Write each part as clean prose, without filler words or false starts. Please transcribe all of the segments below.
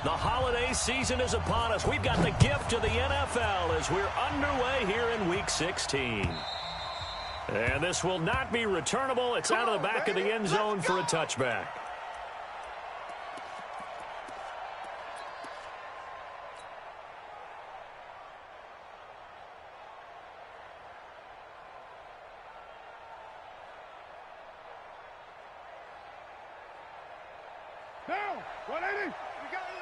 The holiday season is upon us. We've got the gift of the NFL as we're underway here in Week 16. And this will not be returnable. It's out of the back of the end zone for a touchback. Down, 180. We got it.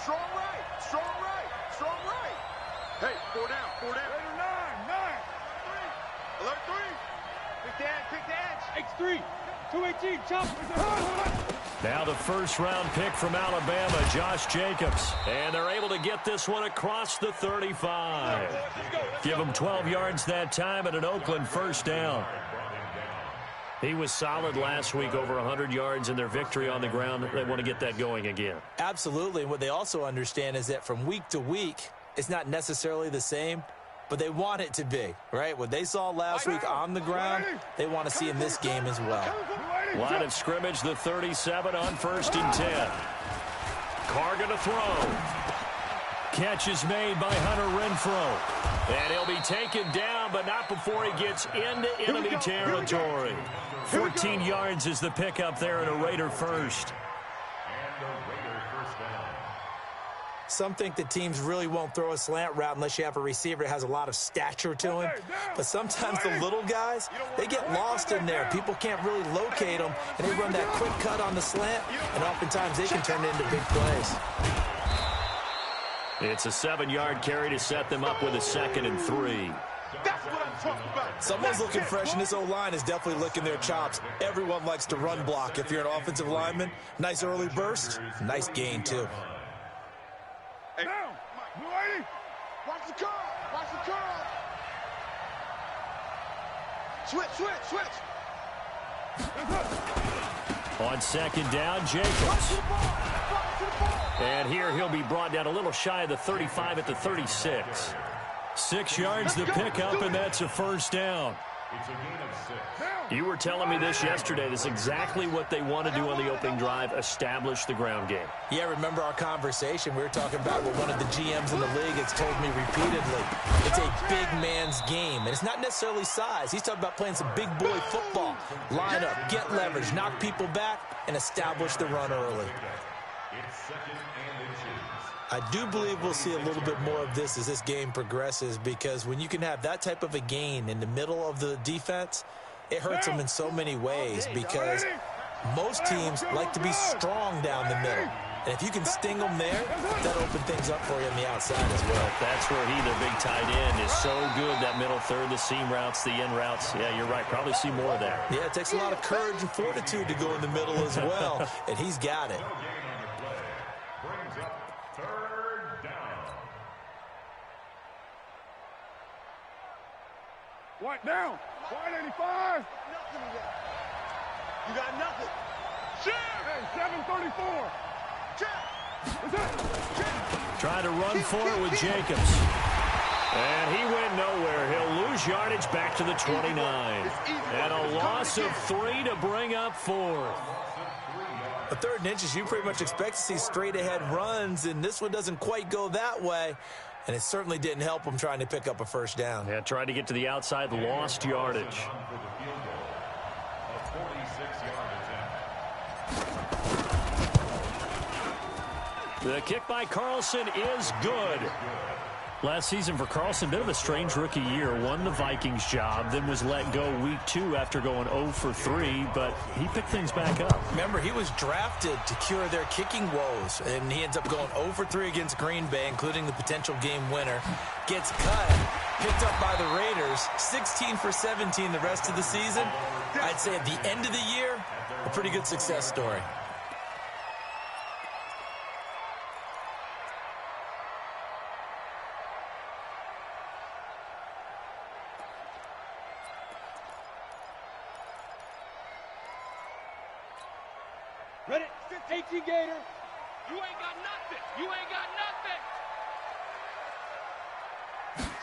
Strong right, strong right, strong right. Hey, four down. Later, 9. Alert 3. Pick the edge. X3, 218, chop. Now the first-round pick from Alabama, Josh Jacobs. And they're able to get this one across the 35. Give him 12 yards that time and an Oakland first down. He was solid last week, over 100 yards in their victory on the ground. They want to get that going again. Absolutely. What they also understand is that from week to week, it's not necessarily the same, but they want it to be, right? What they saw last week on the ground, they want to see in this game as well. Line of scrimmage, the 37 on 1st and 10. Carr going to throw. Catch is made by Hunter Renfrow. And he'll be taken down, but not before he gets into enemy territory. 14 yards is the pickup there and a Raider first. Some think that teams really won't throw a slant route unless you have a receiver that has a lot of stature to him. But sometimes the little guys, they get lost in there. People can't really locate them, and they run that quick cut on the slant, and oftentimes they can turn it into big plays. It's a 7-yard carry to set them up with a 2nd and 3. That's what I'm talking about. Someone's looking fresh, and this O-line is definitely licking their chops. Everyone likes to run block. If you're an offensive lineman, nice early burst, nice gain, too. Hey, down, 180. Watch the curl. Switch. On 2nd down, Jacobs. And here he'll be brought down a little shy of the 35 at the 36. 6 yards the pickup, and that's a first down. You were telling me this yesterday. This is exactly what they want to do on the opening drive, establish the ground game. Yeah, remember our conversation. We were talking about what one of the GMs in the league has told me repeatedly. It's a big man's game, and it's not necessarily size. He's talking about playing some big boy football. Line up, get leverage, knock people back, and establish the run early. I do believe we'll see a little bit more of this as this game progresses, because when you can have that type of a gain in the middle of the defense, it hurts them in so many ways, because most teams like to be strong down the middle. And if you can sting them there, that'll open things up for you on the outside as well. That's where he, the big tight end, is so good, that middle third, the seam routes, the in routes. Yeah, you're right. Probably see more of that. Yeah, it takes a lot of courage and fortitude to go in the middle as well, and he's got it. White down. 185. You got nothing. Hey, 734. Trying to run for it with Jacobs. And he went nowhere. He'll lose yardage back to the 29. And a loss of 3 to bring up 4th. A 3rd and inches, you pretty much expect to see straight-ahead runs, and this one doesn't quite go that way. And it certainly didn't help him trying to pick up a first down. Yeah, tried to get to the outside, lost yardage. The kick by Carlson is good. Last season for Carlson, bit of a strange rookie year. Won the Vikings job, then was let go week 2 after going 0 for 3, but he picked things back up. Remember, he was drafted to cure their kicking woes, and he ends up going 0 for 3 against Green Bay, including the potential game winner. Gets cut, picked up by the Raiders, 16 for 17 the rest of the season. I'd say at the end of the year, a pretty good success story. Ready? 18 Gator. You ain't got nothing.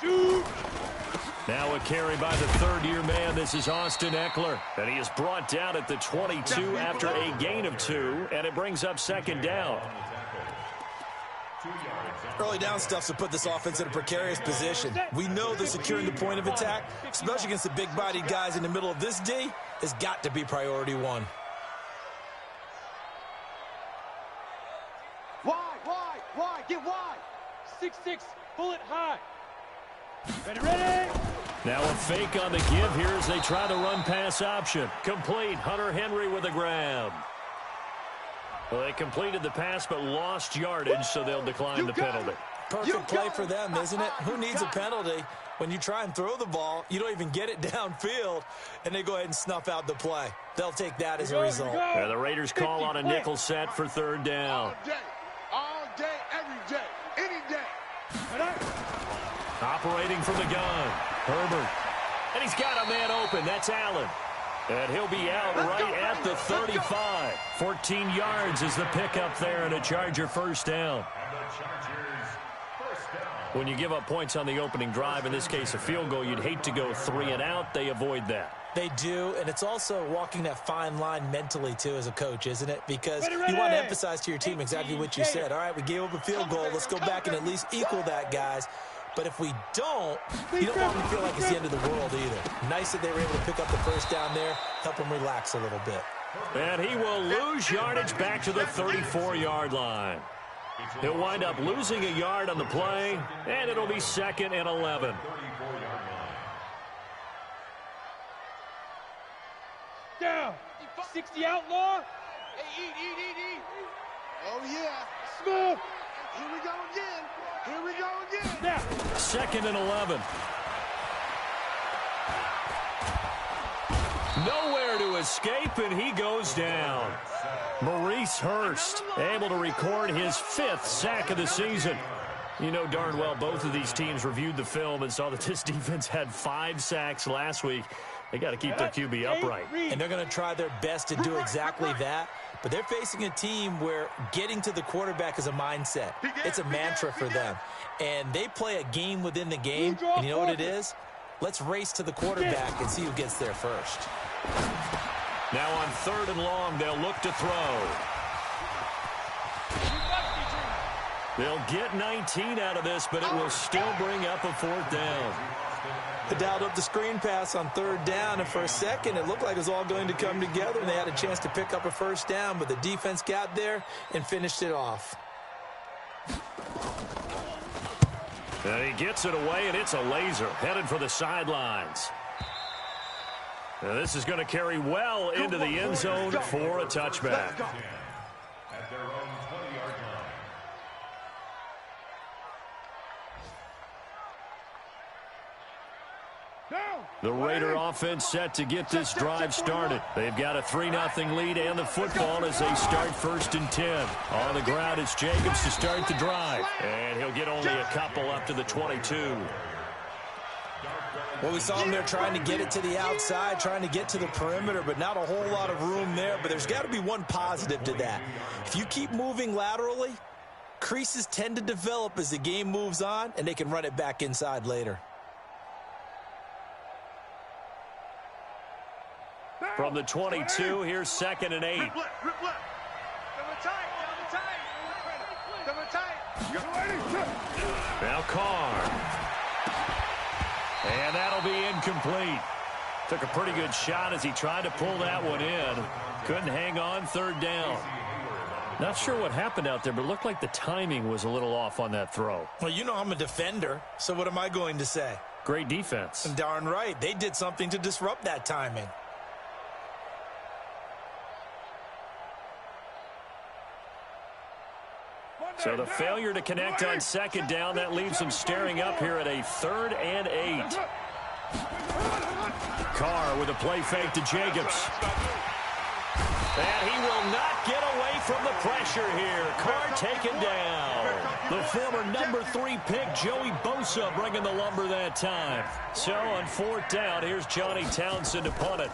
Shoot. Now a carry by the 3rd-year man. This is Austin Eckler. And he is brought down at the 22 after a gain of 2. And it brings up 2nd down. Early down stuffs will put this offense in a precarious position. We know that securing the point of attack, especially against the big-bodied guys in the middle of this D, has got to be priority one. Wide, get wide. 6-6, bullet high. Ready. Now a fake on the give here as they try the run-pass option. Complete. Hunter Henry with a grab. Well, they completed the pass but lost yardage, so they'll decline the penalty. Perfect play for them, isn't it? Who needs a penalty? When you try and throw the ball, you don't even get it downfield, and they go ahead and snuff out the play. They'll take that as a result. Yeah, the Raiders call on a nickel set for third down. All day, every day, any day. Operating from the gun, Herbert. And he's got a man open. That's Allen. And he'll be out right at the 35. 14 yards is the pickup there and a Charger first down. When you give up points on the opening drive, in this case a field goal, you'd hate to go 3 and out. They avoid that. They do, and it's also walking that fine line mentally, too, as a coach, isn't it? Because you want to emphasize to your team exactly what you said. All right, we gave up a field goal. Let's go back and at least equal that, guys. But if we don't, you don't want them to feel like it's the end of the world either. Nice that they were able to pick up the first down there, help them relax a little bit. And he will lose yardage back to the 34-yard line. He'll wind up losing a yard on the play, and it'll be 2nd and 11. Down. 60 outlaw. Hey, eat. Oh, yeah. Smooth. Here we go again. Now. 2nd and 11. Nowhere to escape, and he goes down. Maurice Hurst able to record his 5th sack of the season. You know darn well both of these teams reviewed the film and saw that this defense had 5 sacks last week. They got to keep their QB upright. And they're going to try their best to do exactly that. But they're facing a team where getting to the quarterback is a mindset. It's a mantra for them. And they play a game within the game. And you know what it is? Let's race to the quarterback and see who gets there first. Now on 3rd and long, they'll look to throw. They'll get 19 out of this, but it will still bring up a 4th down. They dialed up the screen pass on 3rd down, and for a second it looked like it was all going to come together, and they had a chance to pick up a first down, but the defense got there and finished it off. And he gets it away, and it's a laser headed for the sidelines. Now this is going to carry well into the end zone for a touchback. At their own 20-yard line. The Raider offense set to get this drive started. They've got a 3-0 lead and the football as they start 1st and 10. On the ground, it's Jacobs to start the drive. And he'll get only a couple up to the 22. Well, we saw him there trying to get it to the outside, trying to get to the perimeter, but not a whole lot of room there. But there's got to be one positive to that. If you keep moving laterally, creases tend to develop as the game moves on, and they can run it back inside later. From the 22, here's 2nd and 8. Rip left. Double tight. Now Carr. And that'll be incomplete. Took a pretty good shot as he tried to pull that one in. Couldn't hang on 3rd down. Not sure what happened out there, but it looked like the timing was a little off on that throw. Well, you know I'm a defender, so what am I going to say? Great defense. Darn right. They did something to disrupt that timing. So the failure to connect on 2nd down, that leaves them staring up here at a 3rd and 8. Carr with a play fake to Jacobs. And he will not get away from the pressure here. Carr taken down. The former number 3 pick, Joey Bosa, bringing the lumber that time. So on 4th down, here's Johnny Townsend to punt it.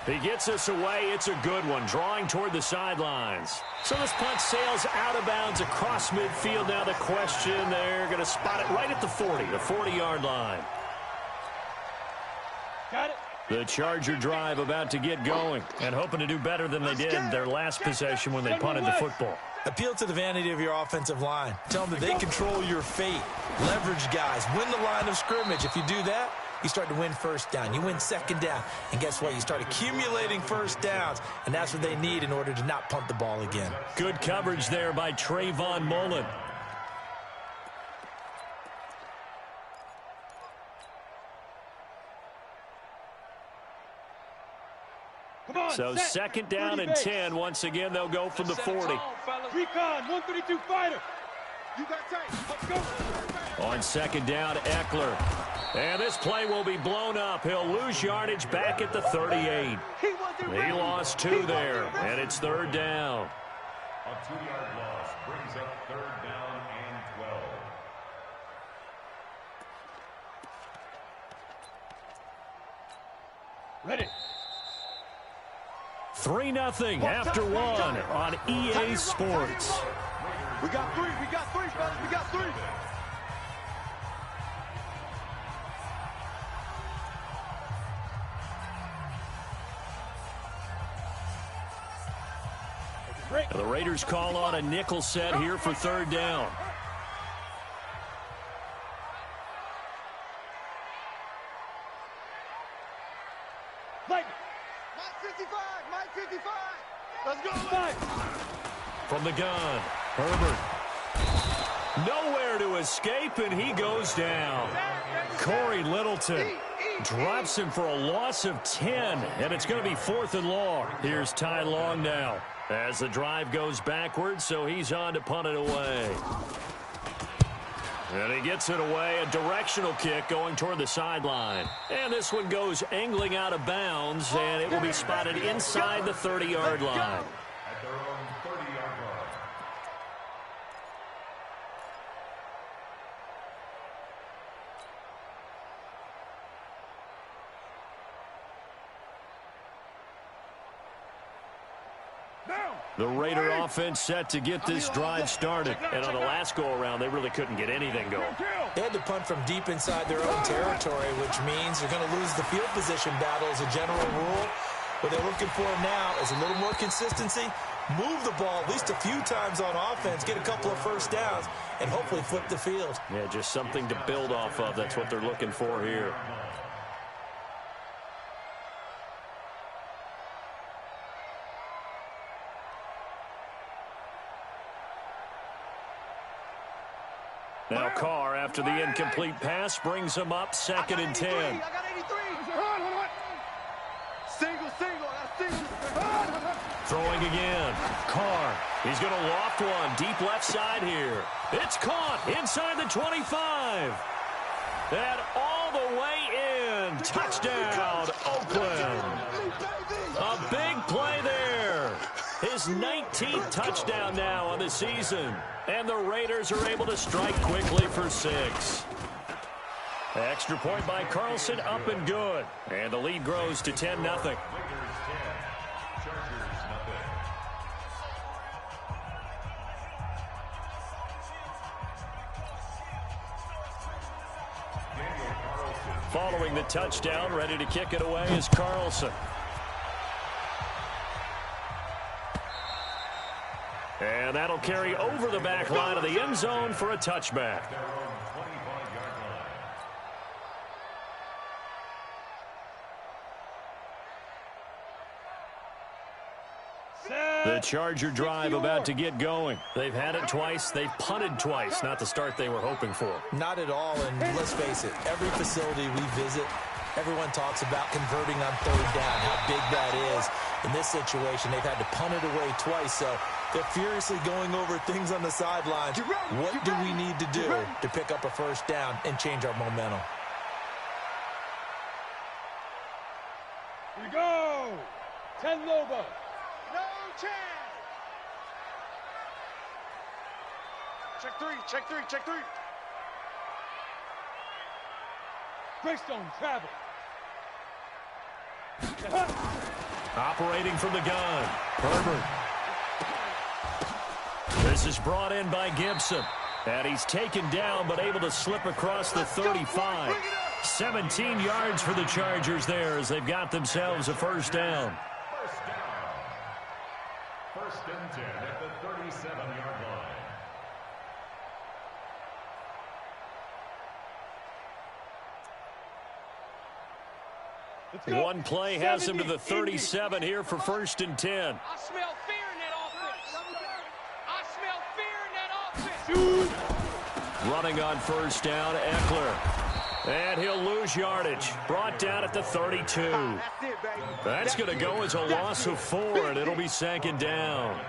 He gets us away. It's a good one, drawing toward the sidelines. So this punt sails out of bounds across midfield. Now the question, they're going to spot it right at the 40, the 40-yard line. Got it. The Charger drive about to get going and hoping to do better than they did their last possession when they punted the football. Appeal to the vanity of your offensive line. Tell them that they control your fate. Leverage guys. Win the line of scrimmage. If you do that, you start to win first down. You win second down. And guess what? You start accumulating first downs. And that's what they need in order to not punt the ball again. Good coverage there by Trayvon Mullen. So second down and 10. Once again, they'll go from the 40. Recon, 132 fighter. You got tape. Let's go. On second down, Eckler. And this play will be blown up. He'll lose yardage back at the 38. He lost 2 there, and it's third down. A 2-yard loss brings up third down and 12. Ready. 3-0 after 1 on EA Sports. We got 3. We got 3, fellas. We got 3. The Raiders call on a nickel set here for third down. Mike 55. Mike 55. Let's go. From the gun, Herbert. Nowhere to escape, and he goes down. Corey Littleton drops him for a loss of 10, and it's going to be 4th and long. Here's Ty Long now as the drive goes backwards, so he's on to punt it away. And he gets it away, a directional kick going toward the sideline. And this one goes angling out of bounds, and it will be spotted inside the 30-yard line. At their own 30-yard line. The Raider offense set to get this drive started. And on the last go-around, they really couldn't get anything going. They had to punt from deep inside their own territory, which means they're going to lose the field position battle as a general rule. What they're looking for now is a little more consistency, move the ball at least a few times on offense, get a couple of first downs, and hopefully flip the field. Yeah, just something to build off of. That's what they're looking for here. Now Carr, after the incomplete pass, brings him up 2nd and 10. I got 83. Single. Throwing again. Carr. He's going to loft one deep left side here. It's caught inside the 25. And all the way in. Touchdown, Oakland. A big play there. His 19th touchdown now on the season. And the Raiders are able to strike quickly for 6. Extra point by Carlson, up and good. And the lead grows to 10-0. Raiders 10, Chargers 0. Following the touchdown, ready to kick it away is Carlson. And that'll carry over the back line of the end zone for a touchback. Their own 25-yard line. The Charger drive about to get going. They've had it twice. They've punted twice. Not the start they were hoping for. Not at all, and let's face it, every facility we visit, everyone talks about converting on third down, how big that is. In this situation, they've had to punt it away twice, so they're furiously going over things on the sidelines. What do we need to do to pick up a first down and change our momentum? Here we go. 10 Lobo. No chance. Check three. Greystone travel. Operating from the gun. Herbert. This is brought in by Gibson. And he's taken down but able to slip across the 35. 17 yards for the Chargers there as they've got themselves a first down. First down. First and 10 at the 37-yard line. One play has him to the 37 here for first and 10. I smell fear in that offense. I smell fear in that offense. Running on first down, Eckler. And he'll lose yardage. Brought down at the 32. That's going to go as a loss of 4, and it'll be second down.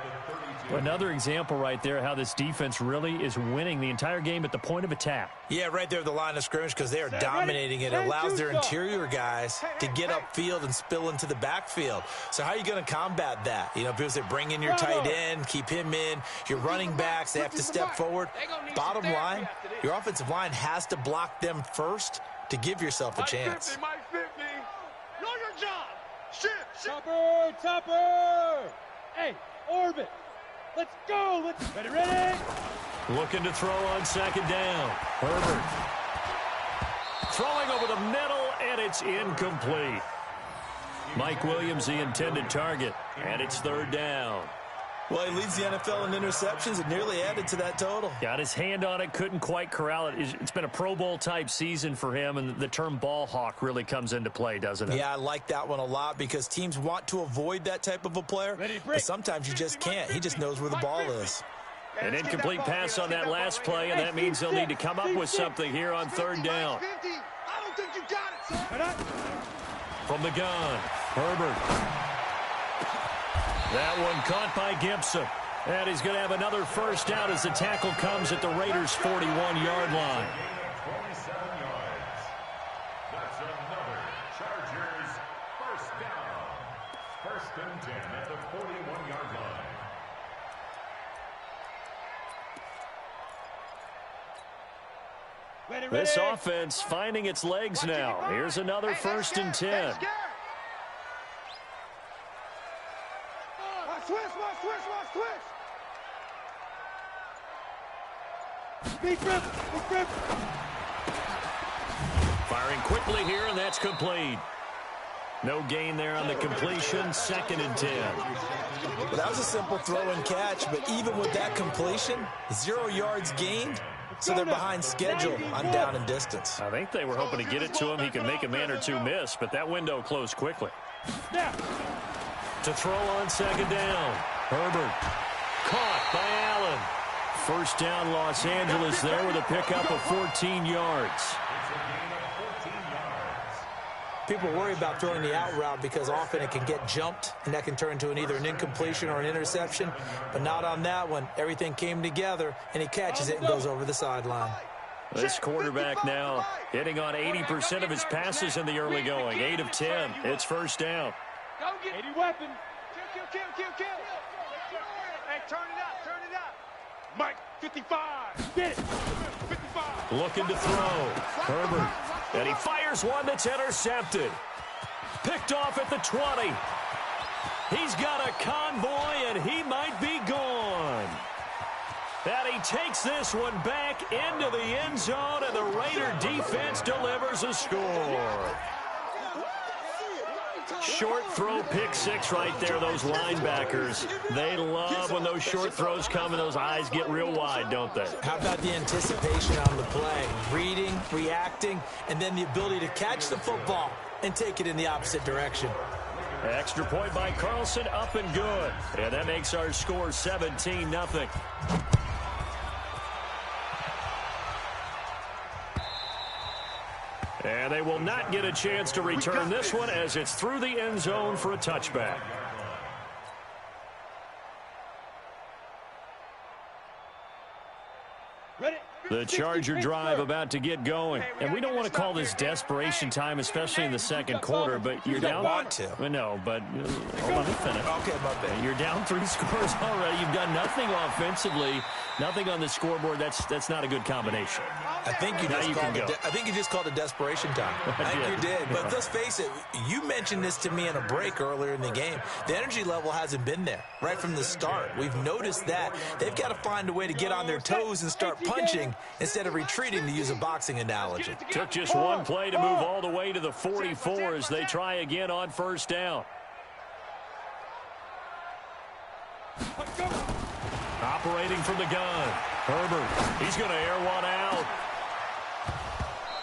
Another example right there how this defense really is winning the entire game at the point of attack. Yeah, right there at the line of scrimmage because they are dominating it. It allows their interior guys to get upfield and spill into the backfield. So how are you going to combat that? You know, because they bring in your tight end, keep him in. Your running backs, they have to step forward. Bottom line, your offensive line has to block them first to give yourself a chance. Mike 50. Know your job. Shit. Topper. Hey, orbit. Let's go. Ready. Looking to throw on second down. Herbert. Throwing over the middle, and it's incomplete. Mike Williams, the intended target, and it's third down. Well, he leads the NFL in interceptions and nearly added to that total. Got his hand on it, couldn't quite corral it. It's been a Pro Bowl-type season for him, and the term ball hawk really comes into play, doesn't it? Yeah, I like that one a lot because teams want to avoid that type of a player, but sometimes you just can't. He just knows where the ball is. An incomplete pass on that last play, and that means they'll need to come up with something here on third down. I don't think you got it, son. From the gun, Herbert. That one caught by Gibson. And he's going to have another first down as the tackle comes at the Raiders' 41-yard line. 27 yards. That's another Chargers first down. First and 10 at the 41-yard line. This offense finding its legs now. Here's another first and 10. Switch. Big rip. Firing quickly here, and that's complete. No gain there on the completion. Second and 10. Well, that was a simple throw and catch, but even with that completion, 0 yards gained, so they're behind schedule on down and distance. I think they were hoping to get it to him. He could make a man or two miss, but that window closed quickly. To throw on second down, Herbert. Caught by Allen. First down, Los Angeles there with a pickup of 14 yards. People worry about throwing the out route because often it can get jumped, and that can turn into either an incompletion or an interception, but not on that one. Everything came together, and he catches it and goes over the sideline. This quarterback now hitting on 80% of his passes in the early going. 8 of 10. It's first down. Go get 80 weapon. Kill. Hey, turn it up. Mike 55. Get it. 55. Looking to throw. Herbert. And he fires one that's intercepted. Picked off at the 20. He's got a convoy, and he might be gone. And he takes this one back into the end zone, and the Raider defense delivers a score. Short throw, pick six right there. Those linebackers, they love when those short throws come and those eyes get real wide, don't they? How about the anticipation on the play? Reading, reacting, and then the ability to catch the football and take it in the opposite direction. Extra point by Carlson, up and good. And that makes our score 17-0. And they will not get a chance to return this one as it's through the end zone for a touchback. The Charger drive about to get going. And we don't want to call this desperation time, especially in the second quarter, but you're down. You don't want to. No, but hold on, let me finish. Okay, my bad. You're down 3 scores already. You've done nothing offensively, nothing on the scoreboard. That's not a good combination. I think you just called it desperation time. I think you did. But let's face it, you mentioned this to me in a break earlier in the game. The energy level hasn't been there right from the start. We've noticed that. They've got to find a way to get on their toes and start punching instead of retreating, to use a boxing analogy. Took just one play to move all the way to the 44 as they try again on first down. Operating from the gun. Herbert, he's going to air one out.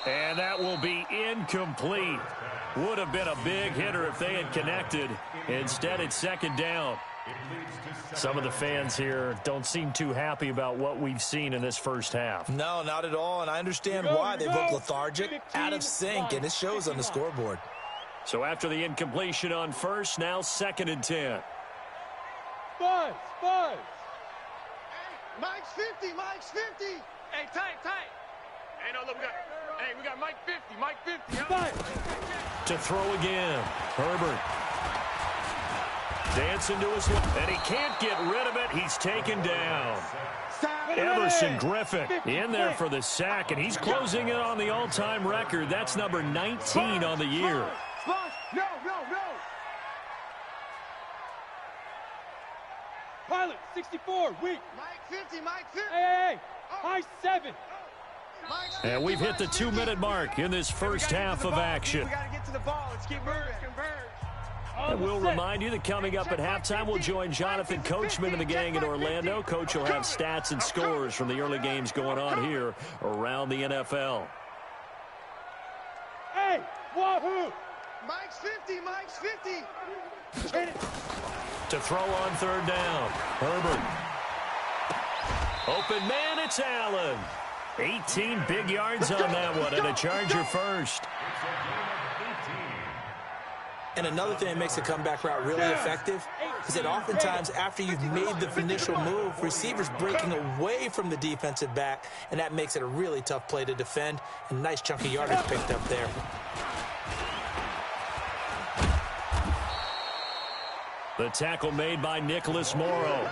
And that will be incomplete. Would have been a big hitter if they had connected. Instead, it's second down. Some of the fans here don't seem too happy about what we've seen in this first half. No, not at all, and I understand why. They look lethargic, out of sync, and it shows on the scoreboard. So after the incompletion on first, now 2nd and 10. Buzz! Mike's 50, Mike's 50. Hey, tight. Hey, no, look, we got Mike 50, huh? Buzz! To throw again. Herbert. Dancing to his left, and he can't get rid of it. He's taken down. Everson Griffin in there for the sack, and he's closing in on the all-time record. That's number 19 on the year. No. Pilot, 64, weak. Mike 50. Hey, high 7. And we've hit the 2-minute mark in this first half of action. We got to get to the ball. Let's keep moving. And we'll remind you that coming up at halftime, we'll join Jonathan Coachman and the gang in Orlando. Coach will have stats and scores from the early games going on here around the NFL. Hey, wahoo! Mike's 50. Hit it. To throw on third down. Herbert. Open man, it's Allen. 18 big yards on that one, and a Charger first. And another thing that makes the comeback route really effective is that oftentimes after you've made the initial move, receivers breaking away from the defensive back, and that makes it a really tough play to defend. A nice chunk of yardage picked up there. The tackle made by Nicholas Morrow.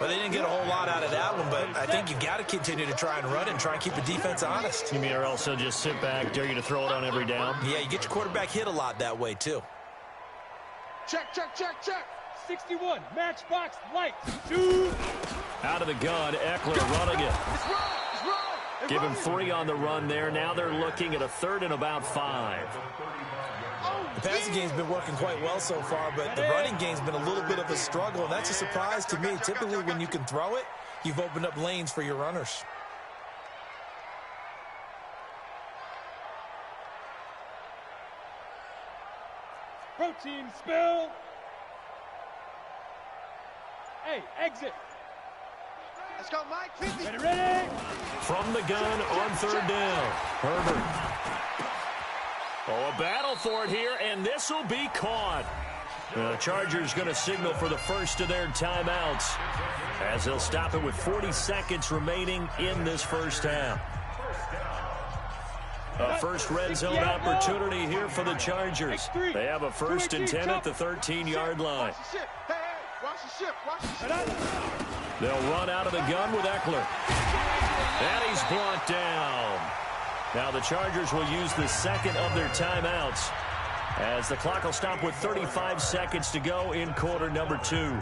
Well, they didn't get a whole lot out of that one, but I think you got to continue to try and run and try and keep the defense honest. You mean or else they'll just sit back, dare you to throw it on every down? Yeah, you get your quarterback hit a lot that way, too. Check. 61, matchbox light. Shoot. Out of the gun, Eckler running it. It's wrong. Give him 3 on the run there. Now they're looking at a 3rd and about 5. The passing game's been working quite well so far, but the running game's been a little bit of a struggle, and that's a surprise to me. Typically, when you can throw it, you've opened up lanes for your runners. Protein spill. Hey, exit. Let's go, Mike 50. Ready? From the gun on 3rd down. Herbert. Oh, a battle for it here, and this will be caught. The Chargers going to signal for the first of their timeouts as they'll stop it with 40 seconds remaining in this first half. A first red zone opportunity here for the Chargers. They have a 1st and 10 at the 13-yard line. Watch the ship. They'll run out of the gun with Eckler. And he's brought down. Now the Chargers will use the 2nd of their timeouts as the clock will stop with 35 seconds to go in quarter number 2.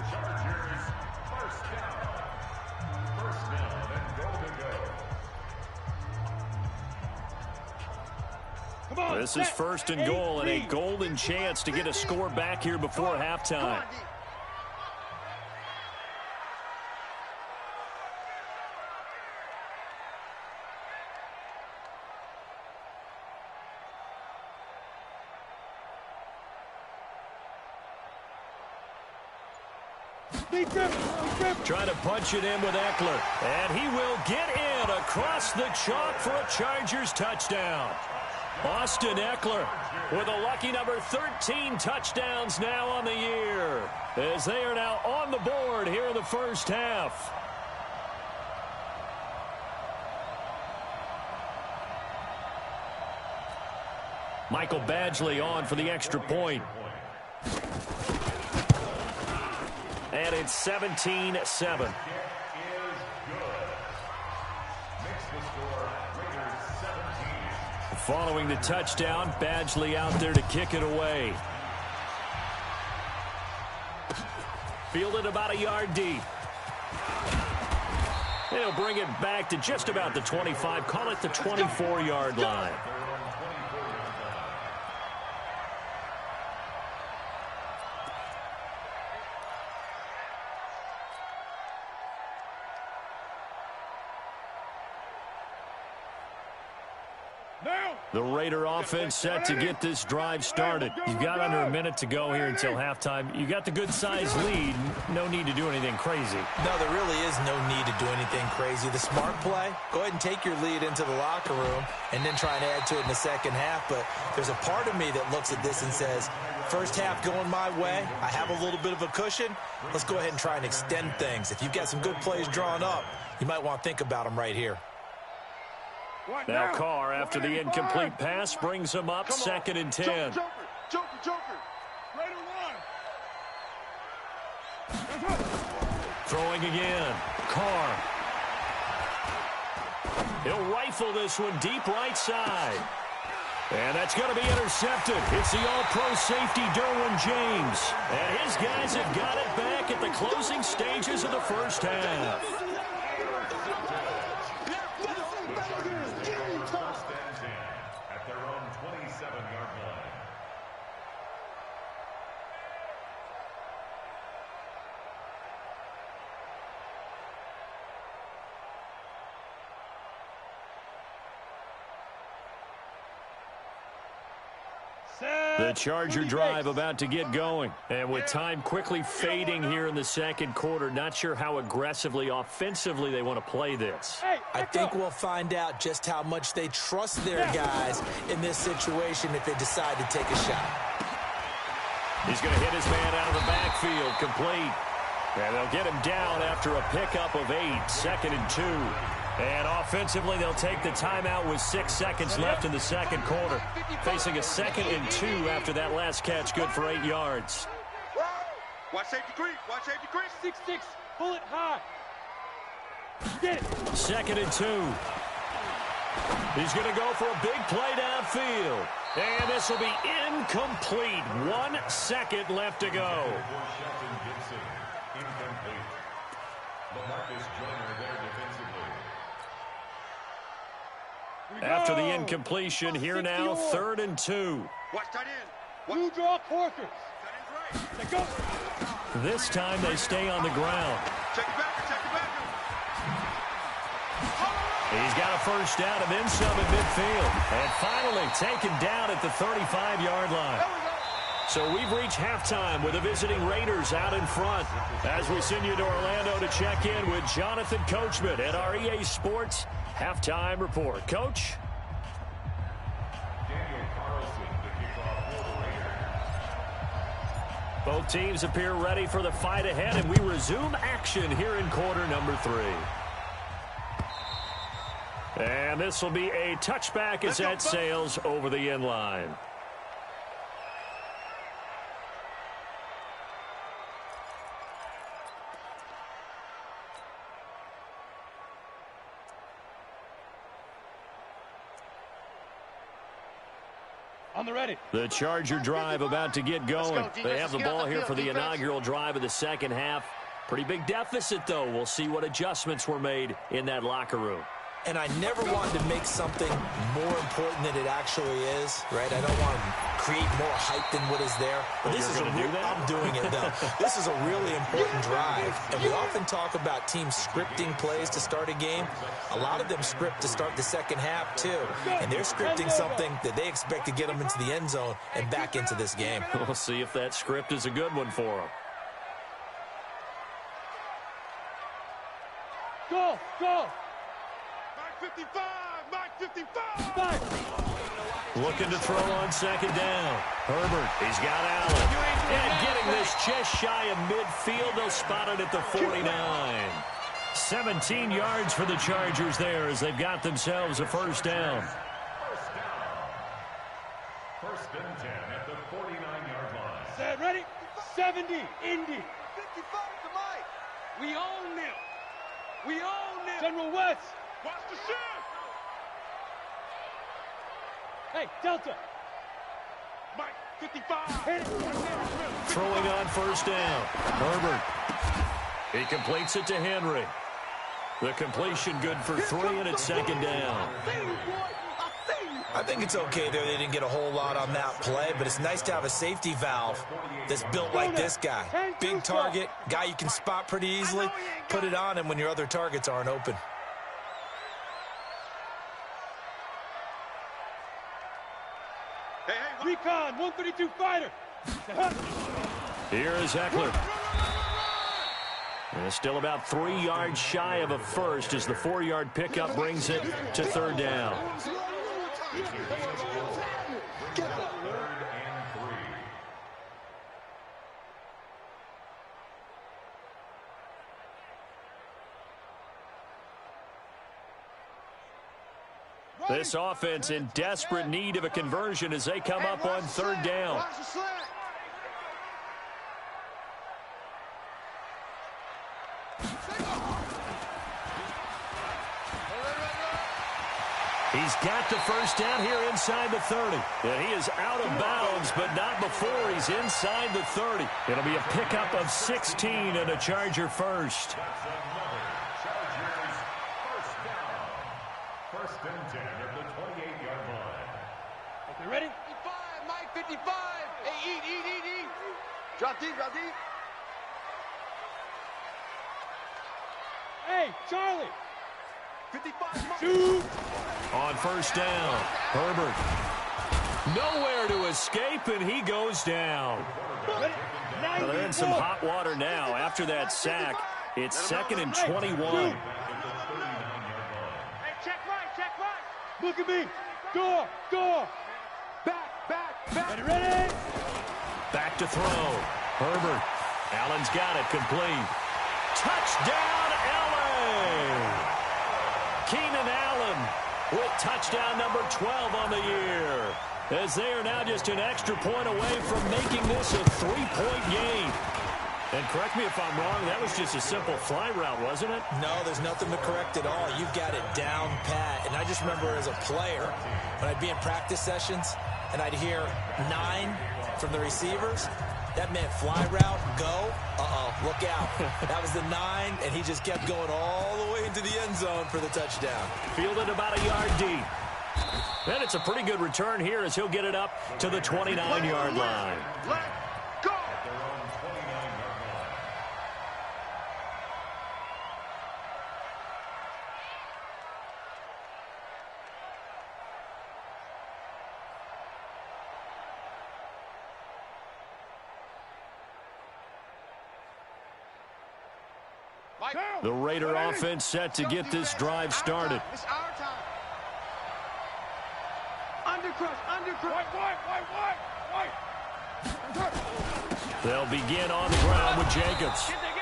This is 1st and goal and a golden chance to get a score back here before halftime. Trying to punch it in with Eckler. And he will get in across the chalk for a Chargers touchdown. Austin Eckler with a lucky number 13 touchdowns now on the year, as they are now on the board here in the first half. Michael Badgley on for the extra point. And it's 17-7. Following the touchdown, Badgley out there to kick it away. Fielded about a yard deep. They'll bring it back to just about the 25. Call it the 24-yard line. The Raider offense set to get this drive started. You've got under a minute to go here until halftime. You got the good-sized lead. No need to do anything crazy. No, there really is no need to do anything crazy. The smart play, go ahead and take your lead into the locker room and then try and add to it in the second half. But there's a part of me that looks at this and says, first half going my way, I have a little bit of a cushion. Let's go ahead and try and extend things. If you've got some good plays drawn up, you might want to think about them right here. Now Carr, after the incomplete pass, brings him up 2nd and 10. Joker. Raider one. Throwing again. Carr. He'll rifle this one deep right side. And that's going to be intercepted. It's the all-pro safety, Derwin James. And his guys have got it back at the closing stages of the first half. At their own 27-yard line. The Charger drive about to get going. And with time quickly fading here in the second quarter, not sure how aggressively, offensively they want to play this. I think we'll find out just how much they trust their guys in this situation if they decide to take a shot. He's going to hit his man out of the backfield, complete. And they'll get him down after a pickup of 8, 2nd and 2. And offensively, they'll take the timeout with 6 seconds left in the second quarter. Facing a 2nd and 2 after that last catch, good for 8 yards. Watch safety creep. 6-6. Pull it high. Get it. 2nd and 2. He's going to go for a big play downfield. And this will be incomplete. 1 second left to go. After the incompletion, here now, 3rd and 2. Watch tight end. Blue draw Corkers. Let go. This time they stay on the ground. Check it back. He's got a first down and then some at midfield. And finally taken down at the 35-yard line. So we've reached halftime with the visiting Raiders out in front. As we send you to Orlando to check in with Jonathan Coachman at our EA Sports Halftime Report. Coach? Both teams appear ready for the fight ahead, and we resume action here in quarter number 3. And this will be a touchback as that sails over the end line. On the ready. The Charger drive about to get going. They have the ball here for the inaugural drive of the second half. Pretty big deficit, though. We'll see what adjustments were made in that locker room. And I never wanted to make something more important than it actually is, right? I don't want to create more hype than what is there. But this is I'm doing it, though. This is a really important drive. And we often talk about teams scripting plays to start a game. A lot of them script to start the second half, too. And they're scripting something that they expect to get them into the end zone and back into this game. We'll see if that script is a good one for them. Go! Mike 55! Looking to throw on second down. Herbert, he's got Allen. And getting this just shy of midfield, they'll spot it at the 49. 17 yards for the Chargers there as they've got themselves a first down. First and 10 at the 49-yard line. Set, ready? 70, Indy. 55 to Mike. We own them. General West. Watch the shift. Hey, Delta. Mike, 55. Hit it. Throwing on first down. Herbert. He completes it to Henry. The completion good for 3, and it's second down. I think it's okay there. They didn't get a whole lot on that play, but it's nice to have a safety valve that's built like this guy. Big target, guy you can spot pretty easily. Put it on him when your other targets aren't open. Recon, 132 fighter. Here is Eckler. And still about 3 yards shy of a first as the 4-yard pickup brings it to third down. This offense in desperate need of a conversion as they come up on third down. He's got the first down here inside the 30. And he is out of bounds, but not before he's inside the 30. It'll be a pickup of 16 and a Charger first. First and 10 at the 28-yard line. Okay, ready? 55, Mike, 55. Hey, eat. Drop deep, drop deep. Hey, Charlie. 55, Mike. Shoot. On first down, Herbert. Nowhere to escape, and he goes down. Ready? Well, they're in some hot water now. After that sack, it's second and 21. Hey, check right. Look at me. Door. Back. Ready? Back to throw. Herbert. Allen's got it, complete. Touchdown, LA! Keenan Allen with touchdown number 12 on the year, as they are now just an extra point away from making this a 3-point game. And correct me if I'm wrong, that was just a simple fly route, wasn't it? No, there's nothing to correct at all. You've got it down pat. And I just remember as a player, when I'd be in practice sessions and I'd hear 9 from the receivers, that meant fly route, go, look out. That was the 9, and he just kept going all the way into the end zone for the touchdown. Fielded about a yard deep. And it's a pretty good return here as he'll get it up to the 29-yard line. Let go. The Raider offense set to get this drive started. It's our time. Undercrush. White. They'll begin on the ground with Jacobs. Get there.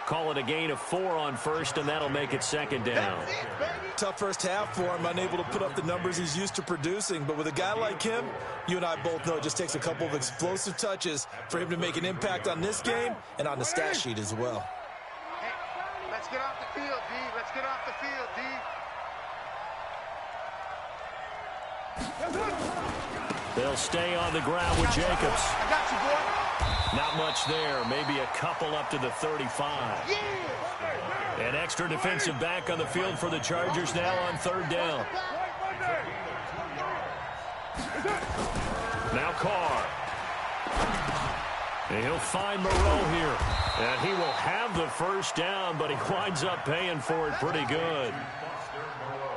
Call it a gain of 4 on first, and that'll make it second down. That's it, baby. Tough first half for him, unable to put up the numbers he's used to producing. But with a guy like him, you and I both know it just takes a couple of explosive touches for him to make an impact on this game and on the stat sheet as well. Let's get off the field, D. Let's get off the field, D. They'll stay on the ground with Jacobs. I got you, boy. Not much there. Maybe a couple up to the 35. Yeah. An extra defensive back on the field for the Chargers now on third down. Now Carr. And he'll find Moreau here. And he will have the first down, but he winds up paying for it pretty good.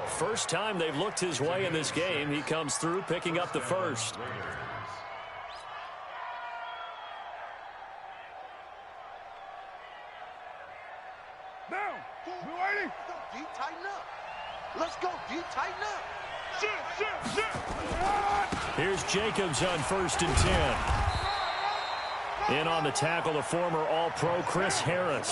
First time they've looked his way in this game. He comes through picking up the first. Down. We waiting. D, tighten up. Let's go, D, tighten up. Shit. Here's Jacobs on first and 10. In on the tackle, the former All-Pro Chris Harris.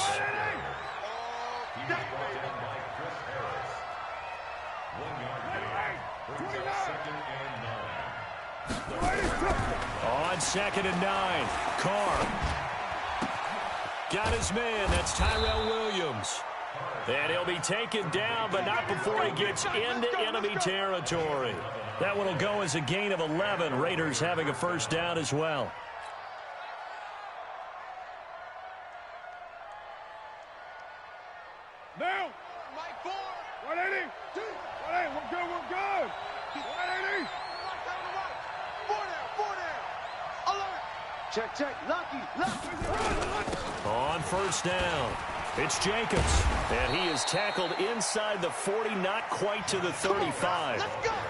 On second and 9, Carr. Got his man, that's Tyrell Williams. And he'll be taken down, but not before he gets into enemy territory. That one will go as a gain of 11. Raiders having a first down as well. Now, Mike 4. 180. 180. We're good. We're good. 180. 4 down. Alert. Check. Lucky. On first down, it's Jacobs. And he is tackled inside the 40, not quite to the 35.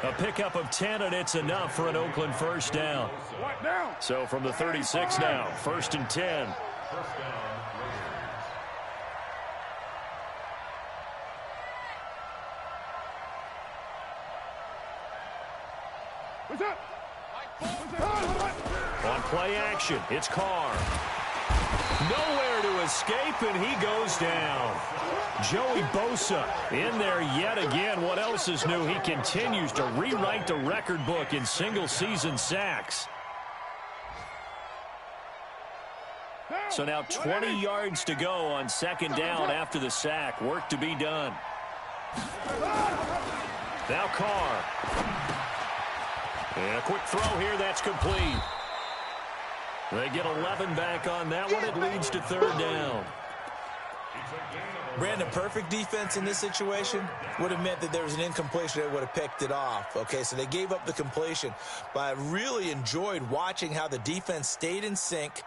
A pickup of 10, and it's enough for an Oakland first down. What now? So from the 36 now, 1st and 10. First down, What's up? On play action, it's Carr. Nowhere to escape, and he goes down. Joey Bosa in there yet again. What else is new? He continues to rewrite the record book in single-season sacks. So now 20 yards to go on second down after the sack. Work to be done. Now Carr. And a quick throw here, that's complete. They get 11 back on that one. It leads to third down. Brandon, perfect defense in this situation would have meant that there was an incompletion that would have picked it off. Okay, so they gave up the completion. But I really enjoyed watching how the defense stayed in sync,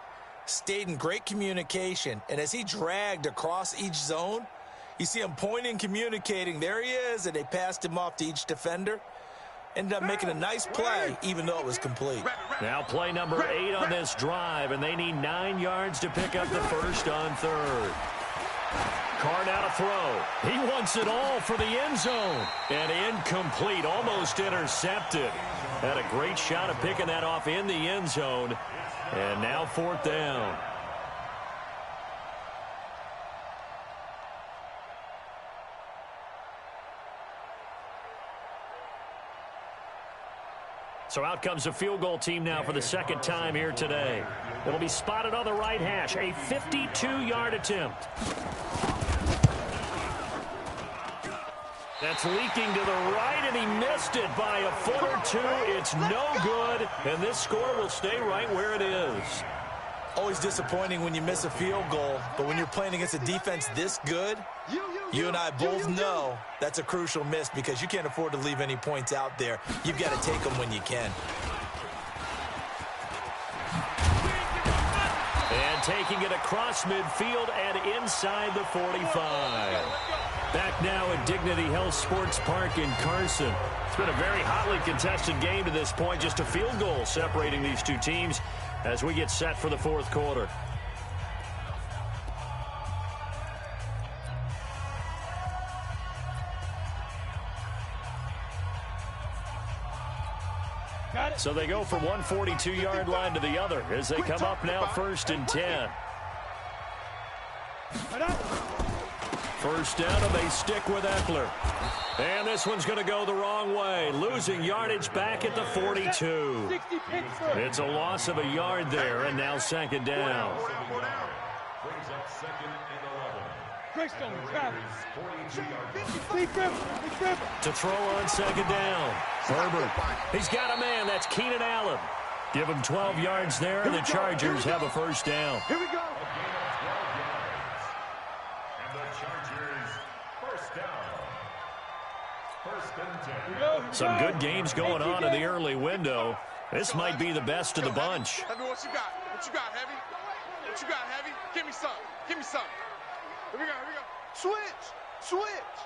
stayed in great communication. And as he dragged across each zone, you see him pointing, communicating. There he is, and they passed him off to each defender. Ended up making a nice play, even though it was complete. Now play number 8 on this drive, and they need 9 yards to pick up the first on third. Carr now to throw. He wants it all for the end zone. And incomplete, almost intercepted. Had a great shot at picking that off in the end zone. And now fourth down. So out comes the field goal team now for the second time here today. It'll be spotted on the right hash. A 52-yard attempt. That's leaking to the right, and he missed it by a foot or two. It's no good, and this score will stay right where it is. Always disappointing when you miss a field goal, but when you're playing against a defense this good, you and I both know that's a crucial miss because you can't afford to leave any points out there. You've got to take them when you can. And taking it across midfield and inside the 45. Back now at Dignity Health Sports Park in Carson. It's been a very hotly contested game to this point. Just a field goal separating these two teams as we get set for the fourth quarter. So they go from one 42-yard line to the other as they come up now 1st and 10. First down, and they stick with Eckler. And this one's going to go the wrong way. Losing yardage back at the 42. It's a loss of a yard there, and now second down. brings up 2nd and 11. To throw on second down. Herbert. He's got a man. That's Keenan Allen. Give him 12 yards there, and the Chargers have a first down. Here we go. And the Chargers first down. 1st and 10. Some good games going on in the early window. This might be the best of the bunch. Heavy, what you got? What you got, Heavy? What you got, Heavy? Give me some. Give me some. Here we go. Here we go. Switch. Switch.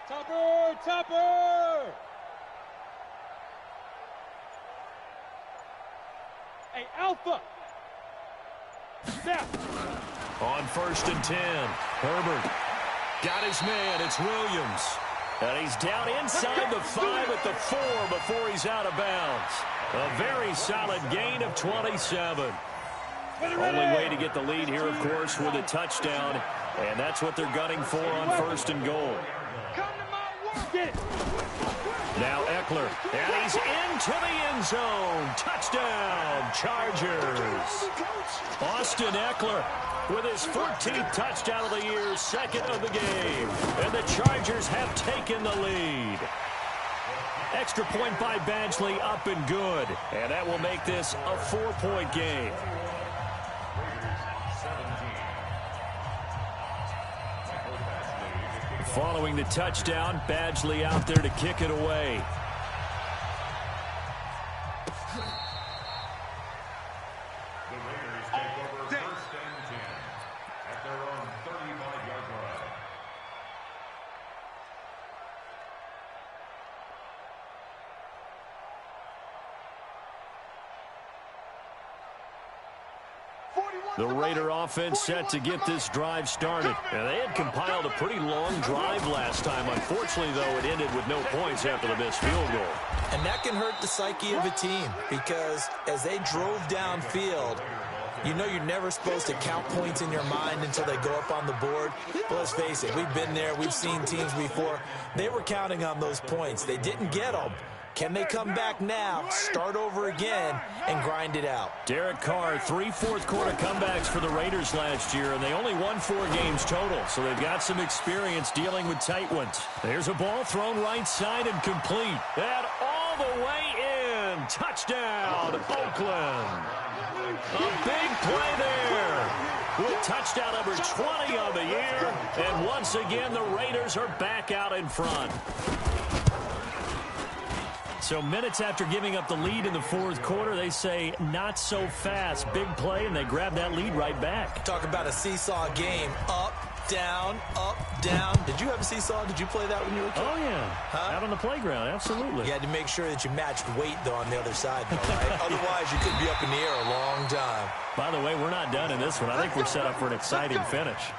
Topper. Topper. Hey, Alpha. Snap. On 1st and 10. Herbert got his man. It's Williams. And he's down inside the 5 at the 4 before he's out of bounds. A very solid gain of 27. Only way to get the lead here, of course, with a touchdown. And that's what they're gunning for on 1st and goal. Come to my work. Get it. Now Eckler, and he's into the end zone. Touchdown, Chargers. Austin Eckler with his 14th touchdown of the year, second of the game. And the Chargers have taken the lead. Extra point by Badgley, up and good. And that will make this a 4-point game. Following the touchdown, Badgley out there to kick it away. The Raiders take over first and 10 at their own 35-yard line. The Raider offense set to get this drive started. And they had compiled a pretty long drive last time. Unfortunately, though, it ended with no points after the missed field goal. And that can hurt the psyche of a team because as they drove downfield, you know you're never supposed to count points in your mind until they go up on the board. But let's face it, we've been there. We've seen teams before. They were counting on those points. They didn't get them. Can they come back now, start over again, and grind it out? Derek Carr, 3 fourth-quarter comebacks for the Raiders last year, and they only won 4 games total, so they've got some experience dealing with tight ones. There's a ball thrown right side and complete. And all the way in. Touchdown, Oakland. A big play there. With touchdown number 20 on the year. And once again, the Raiders are back out in front. So minutes after giving up the lead in the fourth quarter, they say not so fast. Big play, and they grab that lead right back. Talk about a seesaw game. Up, down, up, down. Did you have a seesaw? Did you play that when you were a kid? Oh, yeah. Out on the playground, absolutely. You had to make sure that you matched weight, though, on the other side, though, right? Otherwise, you could be up in the air a long time. By the way, we're not done in this one. I think we're set up for an exciting finish.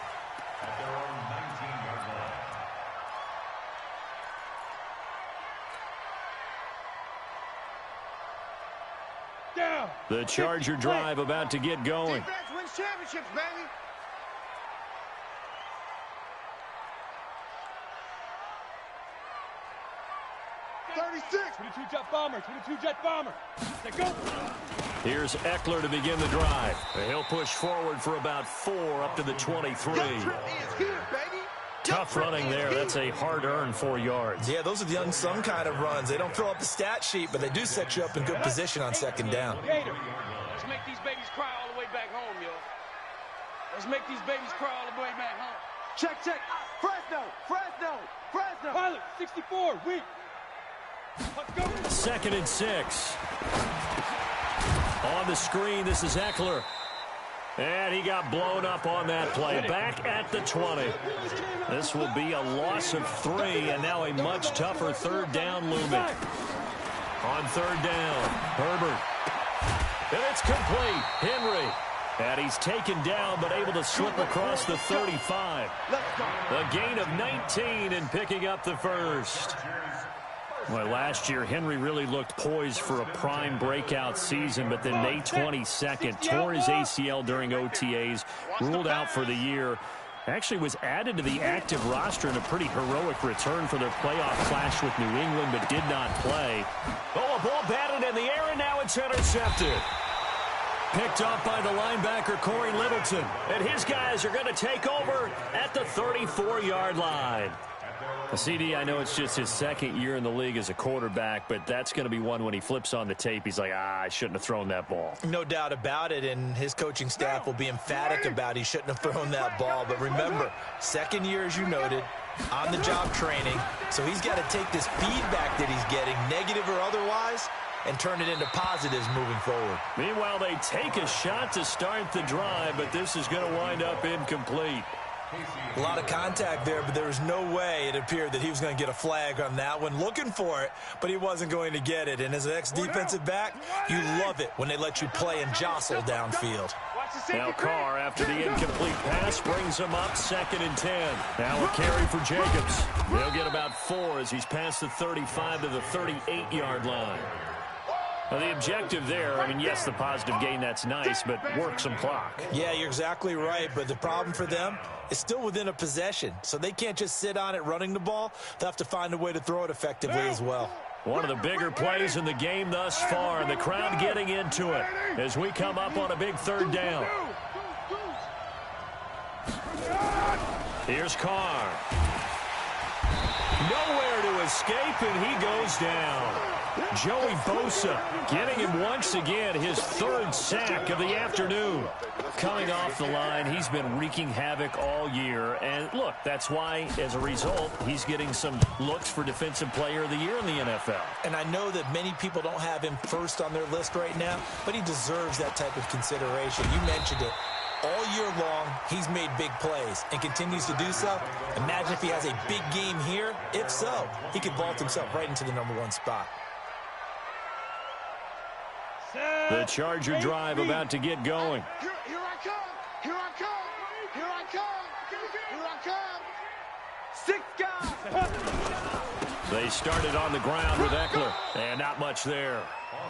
At their own 19-yard line. Down. The Charger drive about to get going. Defense wins championships, baby. '36. 22 jet bomber. 22 jet bomber. They go. Here's Eckler to begin the drive. He'll push forward for about 4 up to the 23. Your trip is here, baby. Tough running there. That's a hard-earned 4 yards. Yeah, those are the unsung kind of runs. They don't fill up the stat sheet, but they do set you up in good position on second down. Gator. Let's make these babies cry all the way back home, yo. Let's make these babies cry all the way back home. Check, check. Fresno, Fresno, Fresno. Pilot, 64, weak. Let's go. 2nd and 6. On the screen, this is Eckler. And he got blown up on that play. Back at the 20. This will be a loss of 3, and now a much tougher 3rd down looming. On 3rd down, Herbert. And it's complete. Henry. And he's taken down, but able to slip across the 35. A gain of 19 and picking up the first. Well, last year, Henry really looked poised for a prime breakout season, but then May 22nd, tore his ACL during OTAs, ruled out for the year. Actually was added to the active roster in a pretty heroic return for their playoff clash with New England, but did not play. Oh, a ball batted in the air, and now it's intercepted. Picked up by the linebacker, Corey Littleton. And his guys are going to take over at the 34-yard line. CD, I know it's just his 2nd year in the league as a quarterback, but that's going to be one when he flips on the tape. He's like, I shouldn't have thrown that ball. No doubt about it, and his coaching staff will be emphatic about he shouldn't have thrown that ball. But remember, 2nd year, as you noted, on-the-job training, so he's got to take this feedback that he's getting, negative or otherwise, and turn it into positives moving forward. Meanwhile, they take a shot to start the drive, but this is going to wind up incomplete. A lot of contact there, but there was no way it appeared that he was going to get a flag on that one. Looking for it, but he wasn't going to get it. And as an ex-defensive back, you love it when they let you play and jostle downfield. Now Carr, after the incomplete pass, brings him up 2nd and 10. Now a carry for Jacobs. They'll get about 4 as he's past the 35 to the 38-yard line. Well, the objective there, I mean, yes, the positive gain, that's nice, but work some clock. Yeah, you're exactly right, but the problem for them is still within a possession, so they can't just sit on it running the ball. They'll have to find a way to throw it effectively as well. One of the bigger plays in the game thus far, and the crowd getting into it as we come up on a big third down. Here's Carr. Nowhere to escape, and he goes down. Joey Bosa getting him once again his third sack of the afternoon. Coming off the line, he's been wreaking havoc all year. And look, that's why, as a result, he's getting some looks for Defensive Player of the Year in the NFL. And I know that many people don't have him first on their list right now, but he deserves that type of consideration. You mentioned it. All year long, he's made big plays and continues to do so. Imagine if he has a big game here. If so, he could vault himself right into the #1 spot. The Charger drive about to get going. Here I come. Here I come. Here I come. Here I come. 6 guys. They started on the ground with Eckler, and not much there.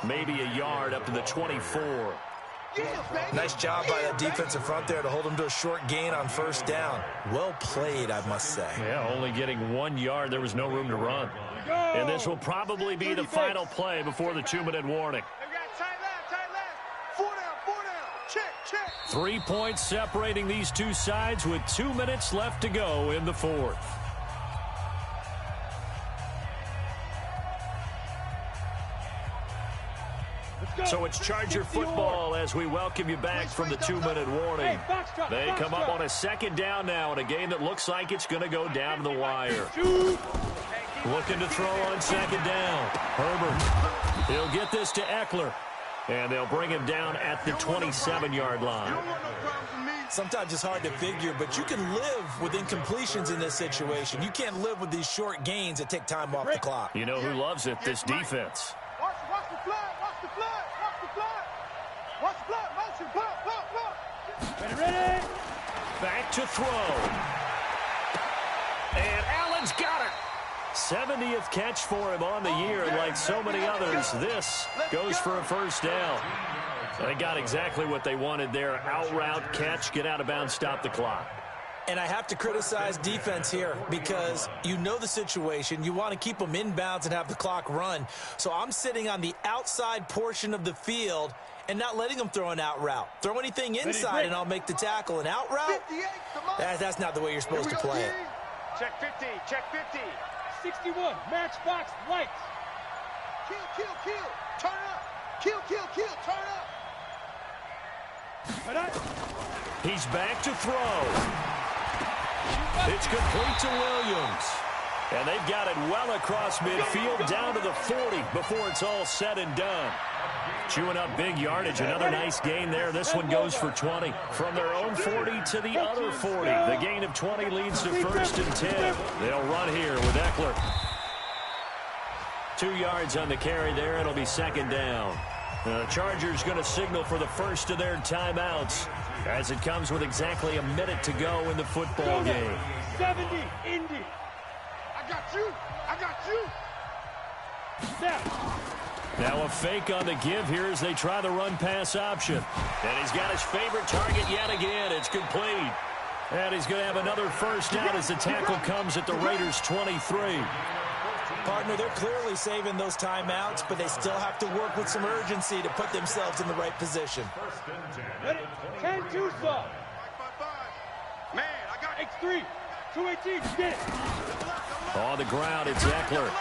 Maybe a yard up to the 24. Nice job by that defensive front there to hold him to a short gain on first down. Well played, I must say. Yeah, only getting 1 yard. There was no room to run. And this will probably be the final play before the 2-minute warning. 3 points separating these two sides with 2 minutes left to go in the fourth. So it's Charger football as we welcome you back from the 2-minute warning. They come up on a second down now in a game that looks like it's going to go down to the wire. Looking to throw on second down. Herbert. He'll get this to Eckler. And they'll bring him down at the 27-yard line. Sometimes it's hard to figure, but you can live with incompletions in this situation. You can't live with these short gains that take time off the clock. You know who loves it? This defense. Watch the flood, watch the flood, watch the flood. Watch the flood, motion, flood. Ready? Back to throw. And Allen's got it. 70th catch for him on the year, and like so many others, this goes for a first down. They got exactly what they wanted there. Out route, catch, get out of bounds, stop the clock. And I have to criticize defense here because you know the situation. You want to keep them inbounds and have the clock run. So I'm sitting on the outside portion of the field and not letting them throw an out route. Throw anything inside and I'll make the tackle. An out route? That's not the way you're supposed to play it. Check 50, check 50. 61, matchbox lights. Kill, turn up. Kill, turn up. He's back to throw. It's complete to Williams. And they've got it well across midfield down to the 40 before it's all said and done. Chewing up big yardage. Another nice gain there. This one goes for 20. From their own 40 to the other 40. The gain of 20 leads to 1st and 10. They'll run here with Eckler. 2 yards on the carry there. It'll be second down. The Chargers going to signal for the first of their timeouts as it comes with exactly a minute to go in the football game. 70, Indy. I got you. Now a fake on the give here as they try the run-pass option. And he's got his favorite target yet again. It's complete. And he's going to have another first down as the tackle comes at the Raiders' 23. Partner, they're clearly saving those timeouts, but they still have to work with some urgency to put themselves in the right position. Ready? 10-2 saw. Man, I got X3, 218, get it. On the ground, it's Eckler.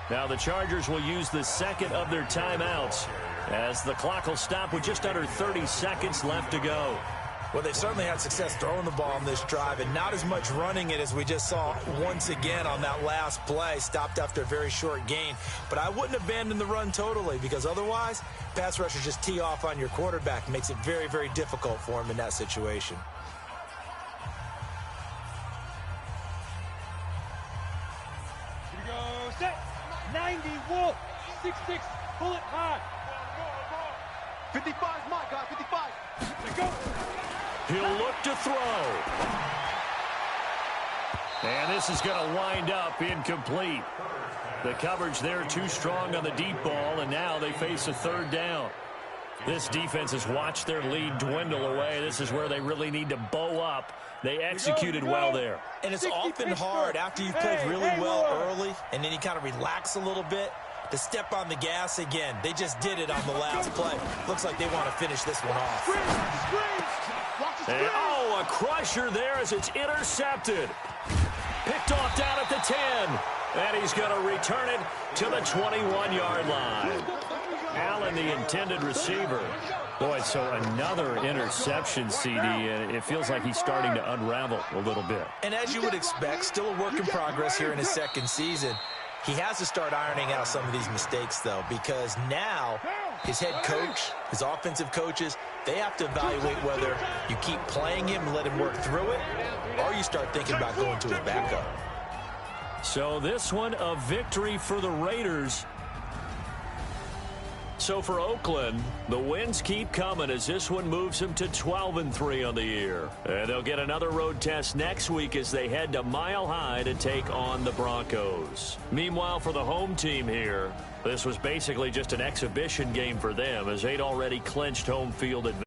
Now the Chargers will use the second of their timeouts as the clock will stop with just under 30 seconds left to go. Well, they've certainly had success throwing the ball on this drive and not as much running it as we just saw once again on that last play, stopped after a very short gain. But I wouldn't abandon the run totally because otherwise, pass rushers just tee off on your quarterback. Makes it very, very difficult for him in that situation. Here we go, set. 90, Wolf, 6'6", bullet high. 55 my guy, 55. Let's go. He'll look to throw. And this is going to wind up incomplete. The coverage there too strong on the deep ball, and now they face a third down. This defense has watched their lead dwindle away. This is where they really need to bow up. They executed well there. And it's often hard after you've played really well early and then you kind of relax a little bit to step on the gas again. They just did it on the last play. Looks like they want to finish this one off. And, oh, a crusher there as it's intercepted. Picked off down at the 10. And he's going to return it to the 21-yard line. Allen, the intended receiver. Boy, so another interception, CD, and it feels like he's starting to unravel a little bit. And as you would expect, still a work in progress here in his second season. He has to start ironing out some of these mistakes, though, because now his head coach, his offensive coaches, they have to evaluate whether you keep playing him and let him work through it, or you start thinking about going to his backup. So this one, a victory for the Raiders. So for Oakland, the wins keep coming as this one moves them to 12-3 on the year. And they'll get another road test next week as they head to Mile High to take on the Broncos. Meanwhile, for the home team here, this was basically just an exhibition game for them as they'd already clinched home field advantage.